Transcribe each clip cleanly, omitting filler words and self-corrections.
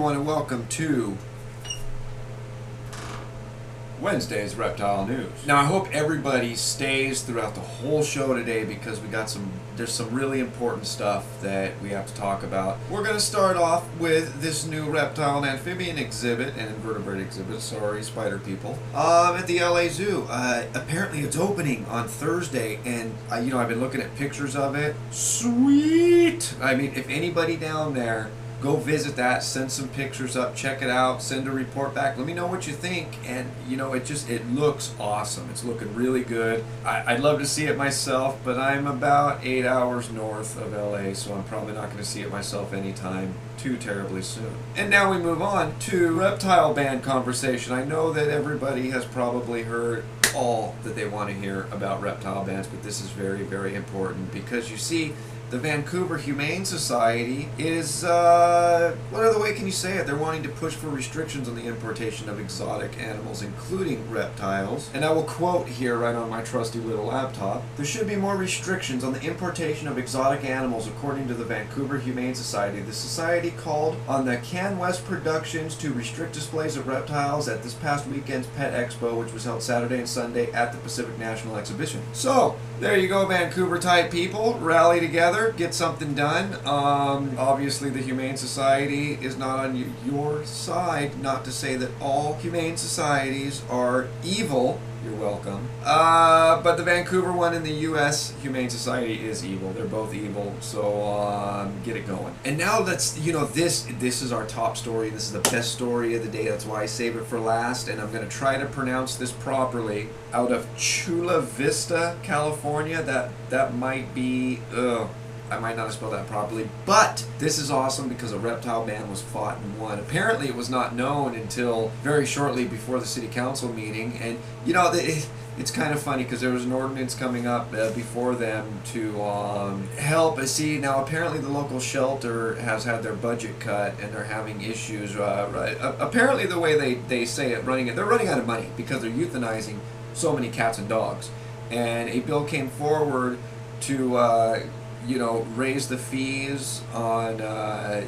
everyone, and welcome to Wednesday's Reptile News. Now, I hope everybody stays throughout the whole show today because there's some really important stuff that we have to talk about. We're going to start off with this new reptile and amphibian exhibit, and invertebrate exhibit, sorry, spider people, at the LA Zoo. Apparently it's opening on Thursday, and I've been looking at pictures of it. Sweet! I mean, if anybody down there, go visit that, send some pictures up, check it out, send a report back, let me know what you think. And it looks awesome. It's looking really good. I'd love to see it myself, but I'm about 8 hours north of LA, so I'm probably not going to see it myself anytime too terribly soon. And now we move on to reptile ban conversation. I know that everybody has probably heard all that they want to hear about reptile bans, but this is very, very important because you see, the Vancouver Humane Society is, what other way can you say it? They're wanting to push for restrictions on the importation of exotic animals, including reptiles. And I will quote here right on my trusty little laptop: "There should be more restrictions on the importation of exotic animals, according to the Vancouver Humane Society. The society called on the CanWest Productions to restrict displays of reptiles at this past weekend's Pet Expo, which was held Saturday and Sunday at the Pacific National Exhibition." So, there you go, Vancouver-type people. Rally together. Get something done. Obviously the Humane Society is not on your side, not to say that all humane societies are evil. You're welcome. But the Vancouver one and the U.S. Humane Society is evil. They're both evil, so get it going. And now let's, this is our top story. This is the best story of the day. That's why I save it for last, and I'm going to try to pronounce this properly. Out of Chula Vista, California. That might be, I might not have spelled that properly, but this is awesome because a reptile ban was fought and won. Apparently it was not known until very shortly before the city council meeting, and it's kind of funny because there was an ordinance coming up before them to help. See, now apparently the local shelter has had their budget cut and they're having issues. Apparently the way they say it, they're running out of money because they're euthanizing so many cats and dogs. And a bill came forward to raise the fees on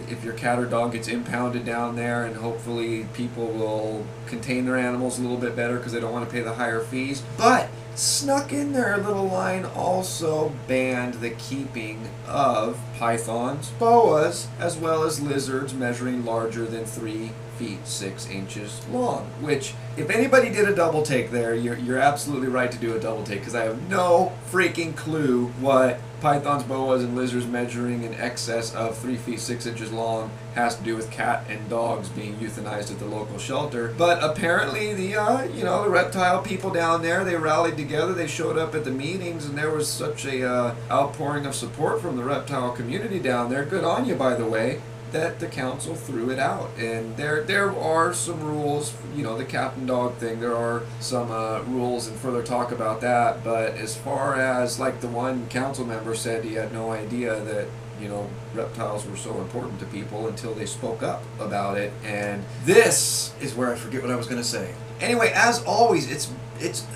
if your cat or dog gets impounded down there, and hopefully people will contain their animals a little bit better because they don't want to pay the higher fees. But snuck in their little line also banned the keeping of pythons, boas, as well as lizards measuring larger than 3 feet 6 inches long. Which, if anybody did a double take there, you're absolutely right to do a double take, because I have no freaking clue what pythons, boas, and lizards measuring in excess of 3 feet 6 inches long has to do with cat and dogs being euthanized at the local shelter. But apparently the reptile people down there, they rallied together, they showed up at the meetings, and there was such a outpouring of support from the reptile community down there. Good on you, by the way, that the council threw it out. And there are some rules, the cat and dog thing, there are some rules and further talk about that. But as far as, like, the one council member said he had no idea that reptiles were so important to people until they spoke up about it. And this is where I forget what I was going to say. Anyway, as always, it's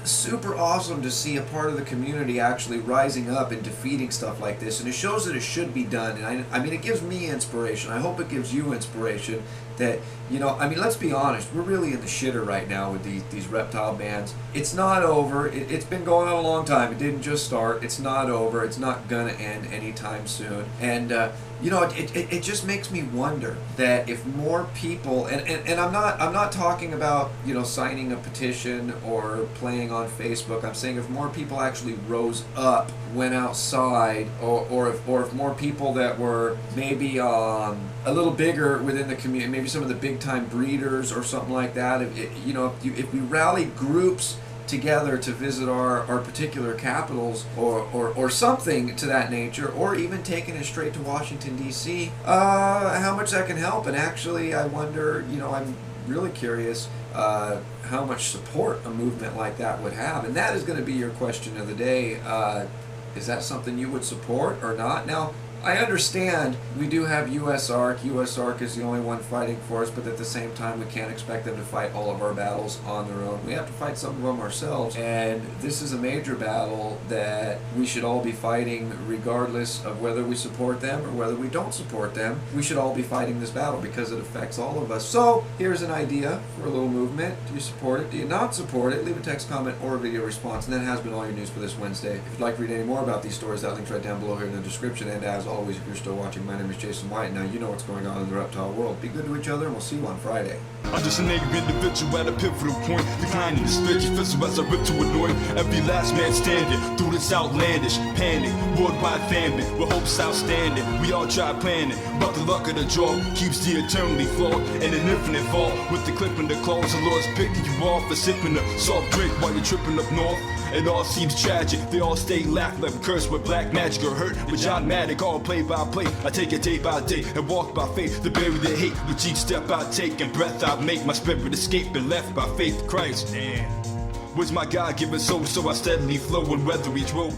super awesome to see a part of the community actually rising up and defeating stuff like this, and it shows that it should be done. And I mean, it gives me inspiration. I hope it gives you inspiration that, let's be honest, we're really in the shitter right now with these reptile bans. It's not over. It's been going on a long time. It didn't just start. It's not over. It's not gonna end anytime soon. And it just makes me wonder that if more people, and I'm not talking about signing a petition or playing on Facebook. I'm saying if more people actually rose up, went outside, or if more people that were maybe a little bigger within the community, maybe some of the big time breeders or something like that, if we rally groups together to visit our particular capitals or something to that nature, or even taking it straight to Washington, D.C., how much that can help. And actually, I wonder, I'm really curious how much support a movement like that would have. And that is going to be your question of the day. Is that something you would support or not? Now, I understand we do have US Ark. US Ark is the only one fighting for us, but at the same time, we can't expect them to fight all of our battles on their own. We have to fight some of them ourselves, and this is a major battle that we should all be fighting regardless of whether we support them or whether we don't support them. We should all be fighting this battle because it affects all of us. So, here's an idea for a little movement. Do you support it? Do you not support it? Leave a text comment or a video response, and that has been all your news for this Wednesday. If you'd like to read any more about these stories, that link's right down below here in the description, and as always, if you're still watching, my name is Jason White. Now you know what's going on in the reptile world. Be good to each other, and we'll see you on Friday. I'm just an angry individual at a pivotal point, declining the stretch physical as I rip to annoy every last man standing through this outlandish panic, worldwide famine, with hopes outstanding. We all try planning, but the luck of the draw keeps the eternally flawed and an infinite fall. With the clip in the claws, the Lord's picking you off for sipping a soft drink while you're tripping up north. It all seems tragic, they all stay laughing like a curse with black magic or hurt with John Maddock, all play by play. I take it day by day and walk by faith to bury the hate with each step I take and breath I make. My spirit escape and left by faith in Christ. Damn. Where's my God-given soul? So I steadily flow and weather each road.